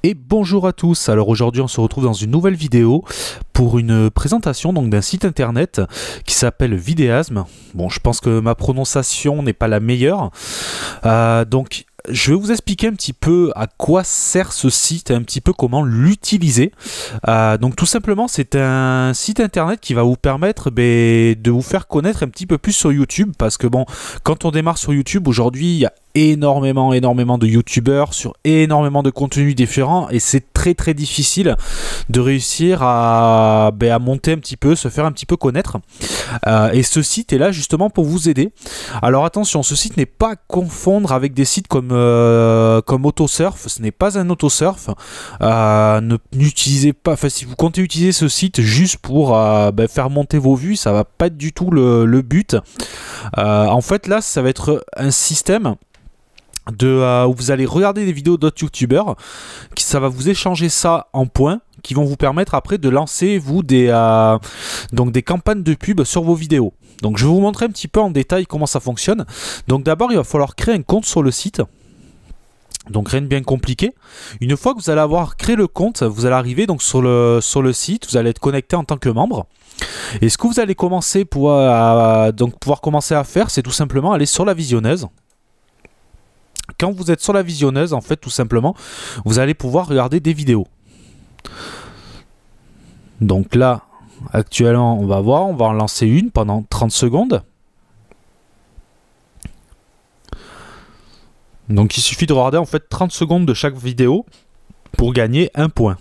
Et bonjour à tous, alors aujourd'hui on se retrouve dans une nouvelle vidéo pour une présentation d'un site internet qui s'appelle Vidéasme. Bon, je pense que ma prononciation n'est pas la meilleure, donc je vais vous expliquer un petit peu à quoi sert ce site et un petit peu comment l'utiliser. Donc tout simplement c'est un site internet qui va vous permettre de vous faire connaître un petit peu plus sur YouTube, parce que bon, quand on démarre sur YouTube aujourd'hui, il y a énormément de youtubeurs sur énormément de contenus différents et c'est très difficile de réussir à monter un petit peu, se faire un petit peu connaître, et ce site est là justement pour vous aider. Alors attention, ce site n'est pas à confondre avec des sites comme Autosurf. Ce n'est pas un Autosurf. N'utilisez pas, enfin si vous comptez utiliser ce site juste pour faire monter vos vues, ça va pas être du tout le but. En fait là ça va être un système où vous allez regarder des vidéos d'autres youtubeurs, ça va vous échanger ça en points qui vont vous permettre après de lancer vous des campagnes de pub sur vos vidéos. Donc je vais vous montrer un petit peu en détail comment ça fonctionne. Donc d'abord il va falloir créer un compte sur le site. Donc rien de bien compliqué. Une fois que vous allez avoir créé le compte, vous allez arriver donc sur le site, vous allez être connecté en tant que membre. Et ce que vous allez commencer pouvoir commencer à faire, c'est tout simplement aller sur la visionneuse. Quand vous êtes sur la visionneuse, en fait, tout simplement, vous allez pouvoir regarder des vidéos. Donc là, actuellement, on va en lancer une pendant 30 secondes. Donc il suffit de regarder en fait 30 secondes de chaque vidéo pour gagner un point.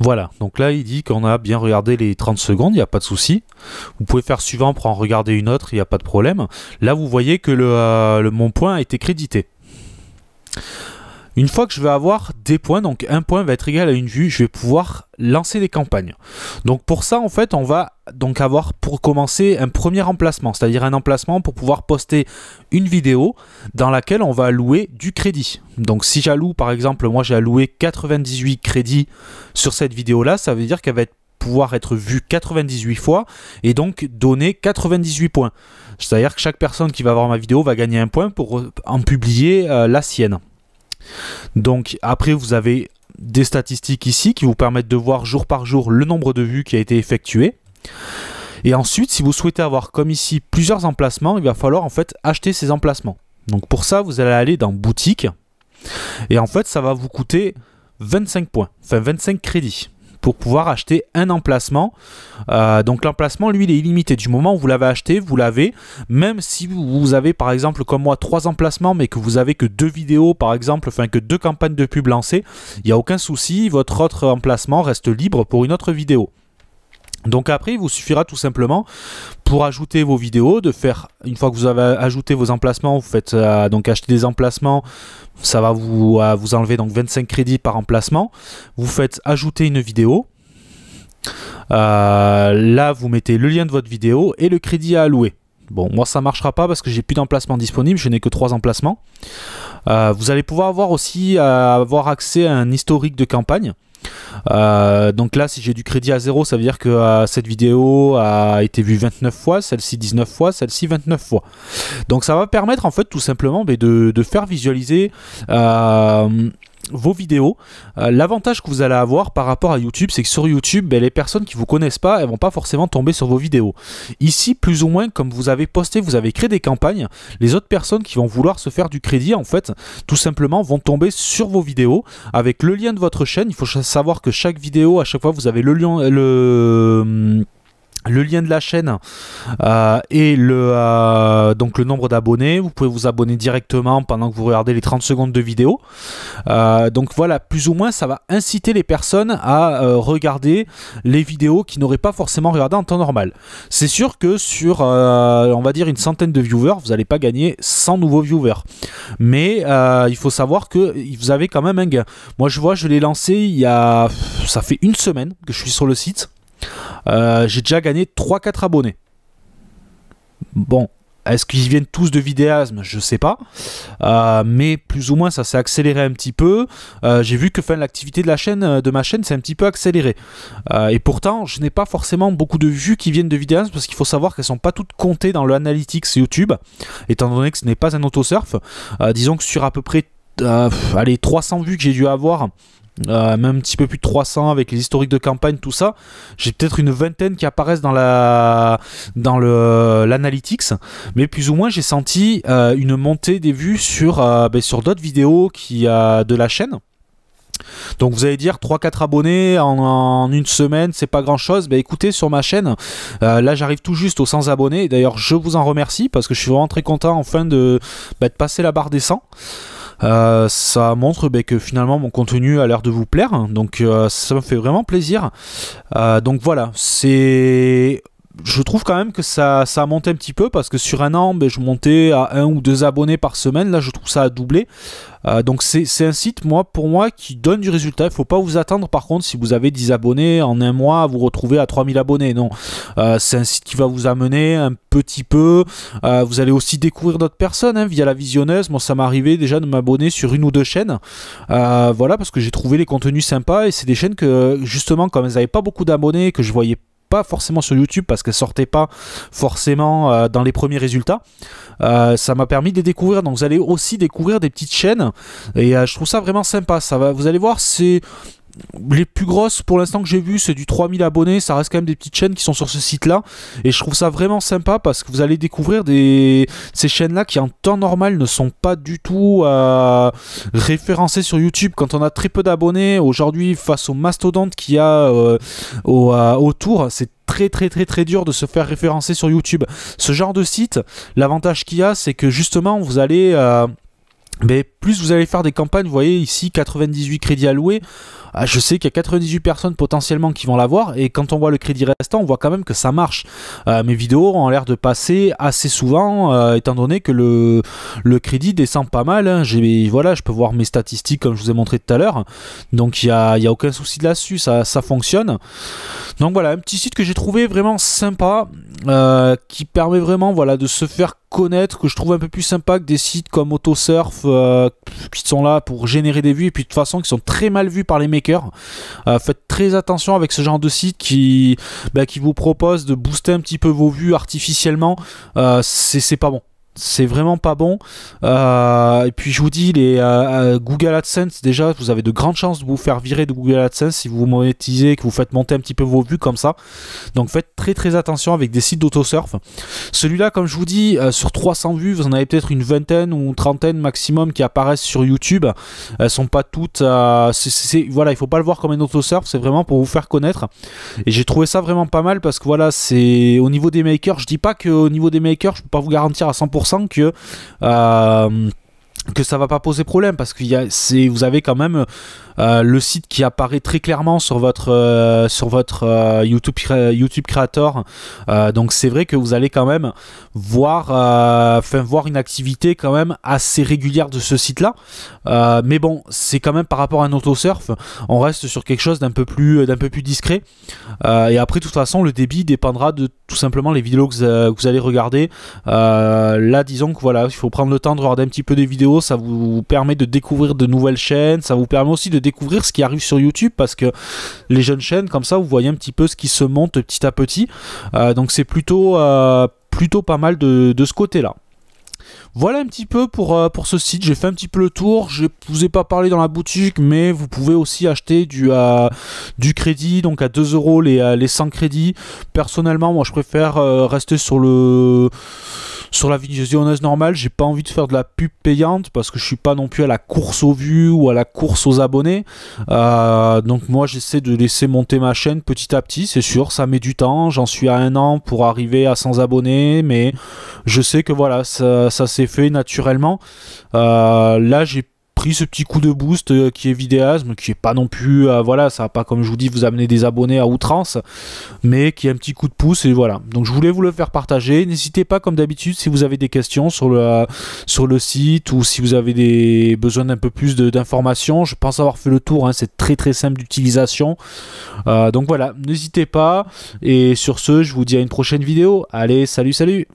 Voilà, donc là il dit qu'on a bien regardé les 30 secondes, il n'y a pas de souci. Vous pouvez faire suivant pour en regarder une autre, il n'y a pas de problème. Là vous voyez que mon point a été crédité. Une fois que je vais avoir des points, donc un point va être égal à une vue, je vais pouvoir lancer des campagnes. Donc pour ça en fait on va donc avoir pour commencer un premier emplacement, c'est-à-dire un emplacement pour pouvoir poster une vidéo dans laquelle on va allouer du crédit. Donc si j'alloue par exemple, moi j'ai alloué 98 crédits sur cette vidéo là, ça veut dire qu'elle va pouvoir être vue 98 fois et donc donner 98 points. C'est-à-dire que chaque personne qui va voir ma vidéo va gagner un point pour en publier la sienne. Donc après vous avez des statistiques ici qui vous permettent de voir jour par jour le nombre de vues qui a été effectué. Et ensuite si vous souhaitez avoir comme ici plusieurs emplacements, il va falloir en fait acheter ces emplacements. Donc pour ça vous allez aller dans boutique et en fait ça va vous coûter 25 points, enfin 25 crédits pour pouvoir acheter un emplacement. Donc l'emplacement lui il est illimité, du moment où vous l'avez acheté, vous l'avez, même si vous avez par exemple comme moi 3 emplacements mais que vous avez que 2 vidéos par exemple, enfin que 2 campagnes de pub lancées, il n'y a aucun souci, votre autre emplacement reste libre pour une autre vidéo. Donc après il vous suffira tout simplement pour ajouter vos vidéos de faire, une fois que vous avez ajouté vos emplacements, vous faites donc acheter des emplacements, ça va vous enlever donc 25 crédits par emplacement, vous faites ajouter une vidéo, là vous mettez le lien de votre vidéo et le crédit à allouer. Bon, moi ça marchera pas parce que j'ai plus d'emplacements disponibles, je n'ai que 3 emplacements. Vous allez pouvoir avoir accès à un historique de campagne. Donc là si j'ai du crédit à 0, ça veut dire que cette vidéo a été vue 29 fois, celle-ci 19 fois, celle-ci 29 fois. Donc ça va permettre en fait tout simplement de faire visualiser vos vidéos. L'avantage que vous allez avoir par rapport à YouTube, c'est que sur YouTube, les personnes qui vous connaissent pas, elles vont pas forcément tomber sur vos vidéos. Ici, plus ou moins, comme vous avez posté, vous avez créé des campagnes, les autres personnes qui vont vouloir se faire du crédit, en fait, tout simplement, vont tomber sur vos vidéos avec le lien de votre chaîne. Il faut savoir que chaque vidéo, à chaque fois, vous avez le lien, le lien de la chaîne et donc le nombre d'abonnés. Vous pouvez vous abonner directement pendant que vous regardez les 30 secondes de vidéo. Donc voilà, plus ou moins ça va inciter les personnes à regarder les vidéos qui n'auraient pas forcément regardé en temps normal. C'est sûr que sur on va dire une centaine de viewers, vous n'allez pas gagner 100 nouveaux viewers, mais il faut savoir que vous avez quand même un gain. Moi je l'ai lancé ça fait une semaine que je suis sur le site. J'ai déjà gagné 3-4 abonnés. Bon, Est-ce qu'ils viennent tous de Vidéasme? Je sais pas. Mais plus ou moins ça s'est accéléré un petit peu. J'ai vu que l'activité de ma chaîne s'est un petit peu accélérée. Et pourtant, je n'ai pas forcément beaucoup de vues qui viennent de Vidéasme parce qu'il faut savoir qu'elles sont pas toutes comptées dans le Analytics YouTube, étant donné que ce n'est pas un autosurf. Disons que sur à peu près allez, 300 vues que j'ai dû avoir, même un petit peu plus de 300 avec les historiques de campagne, tout ça, j'ai peut-être une vingtaine qui apparaissent dans l'analytics, mais plus ou moins j'ai senti une montée des vues sur d'autres vidéos de la chaîne. Donc vous allez dire 3-4 abonnés en une semaine, c'est pas grand chose. Écoutez, sur ma chaîne, là j'arrive tout juste aux 100 abonnés. D'ailleurs je vous en remercie parce que je suis vraiment très content enfin de passer la barre des 100. Ça montre que finalement mon contenu a l'air de vous plaire, donc ça me fait vraiment plaisir. Donc voilà, je trouve quand même que ça a monté un petit peu parce que sur un an, je montais à 1 ou 2 abonnés par semaine. Là, je trouve ça a doublé. Donc c'est un site, pour moi, qui donne du résultat. Il ne faut pas vous attendre, par contre, si vous avez 10 abonnés, en un mois, à vous retrouver à 3000 abonnés. Non, c'est un site qui va vous amener un petit peu. Vous allez aussi découvrir d'autres personnes via la visionneuse. Moi, ça m'est arrivé déjà de m'abonner sur 1 ou 2 chaînes. Voilà, parce que j'ai trouvé les contenus sympas et c'est des chaînes que, justement, comme elles n'avaient pas beaucoup d'abonnés, que je voyais pas forcément sur YouTube parce qu'elle sortait pas forcément dans les premiers résultats, ça m'a permis de les découvrir. Donc vous allez aussi découvrir des petites chaînes et je trouve ça vraiment sympa. Vous allez voir, c'est les plus grosses pour l'instant que j'ai vu, c'est du 3000 abonnés. Ça reste quand même des petites chaînes qui sont sur ce site là et je trouve ça vraiment sympa parce que vous allez découvrir ces chaînes là qui en temps normal ne sont pas du tout référencées sur YouTube. Quand on a très peu d'abonnés aujourd'hui face au mastodonte qu'il y a autour, c'est très dur de se faire référencer sur YouTube. Ce genre de site, l'avantage qu'il y a, c'est que justement vous allez plus vous allez faire des campagnes. Vous voyez ici 98 crédits alloués. Je sais qu'il y a 98 personnes potentiellement qui vont l'avoir et quand on voit le crédit restant, on voit quand même que ça marche. Mes vidéos ont l'air de passer assez souvent étant donné que le crédit descend pas mal. Voilà, je peux voir mes statistiques comme je vous ai montré tout à l'heure. Donc il y a aucun souci là-dessus, ça fonctionne. Donc voilà, un petit site que j'ai trouvé vraiment sympa qui permet vraiment de se faire connaître, que je trouve un peu plus sympa que des sites comme Autosurf qui sont là pour générer des vues et puis de toute façon qui sont très mal vus par les makers. Faites très attention avec ce genre de site qui vous propose de booster un petit peu vos vues artificiellement. C'est pas bon. C'est vraiment pas bon. Et puis je vous dis, les Google AdSense, déjà vous avez de grandes chances de vous faire virer de Google AdSense si vous monétisez, que vous faites monter un petit peu vos vues comme ça. Donc faites très attention avec des sites d'autosurf. Celui-là, comme je vous dis, sur 300 vues, vous en avez peut-être une vingtaine ou une trentaine maximum qui apparaissent sur YouTube. Elles sont pas toutes... voilà, il faut pas le voir comme un autosurf, c'est vraiment pour vous faire connaître. Et j'ai trouvé ça vraiment pas mal parce que voilà, c'est au niveau des makers. Je dis pas qu'au niveau des makers, je peux pas vous garantir à 100% que ça va pas poser problème parce que vous avez quand même le site qui apparaît très clairement sur votre YouTube Creator. Donc c'est vrai que vous allez quand même voir une activité quand même assez régulière de ce site là. Mais bon, c'est quand même par rapport à un autosurf, on reste sur quelque chose d'un peu plus discret. Et après de toute façon le débit dépendra de tout simplement les vidéos que vous allez regarder. Là disons que voilà, il faut prendre le temps de regarder un petit peu des vidéos, ça vous permet de découvrir de nouvelles chaînes, ça vous permet aussi de découvrir ce qui arrive sur YouTube parce que les jeunes chaînes comme ça vous voyez un petit peu ce qui se monte petit à petit. Donc c'est plutôt pas mal de ce côté là. Voilà un petit peu pour ce site, j'ai fait un petit peu le tour, je vous ai pas parlé dans la boutique mais vous pouvez aussi acheter du crédit, donc à 2 € les 100 crédits. Personnellement moi je préfère rester sur la visionneuse normale, j'ai pas envie de faire de la pub payante parce que je suis pas non plus à la course aux vues ou à la course aux abonnés. Donc moi j'essaie de laisser monter ma chaîne petit à petit, c'est sûr ça met du temps, j'en suis à 1 an pour arriver à 100 abonnés mais je sais que voilà ça s'est fait naturellement. Là j'ai pris ce petit coup de boost qui est Vidéasme, qui est pas non plus voilà, ça va pas comme je vous dis vous amener des abonnés à outrance, mais qui est un petit coup de pouce et voilà. Donc je voulais vous le faire partager. N'hésitez pas comme d'habitude si vous avez des questions sur le site ou si vous avez besoin d'un peu plus d'informations. Je pense avoir fait le tour, c'est très simple d'utilisation. Donc voilà, n'hésitez pas et sur ce je vous dis à une prochaine vidéo. Allez, salut.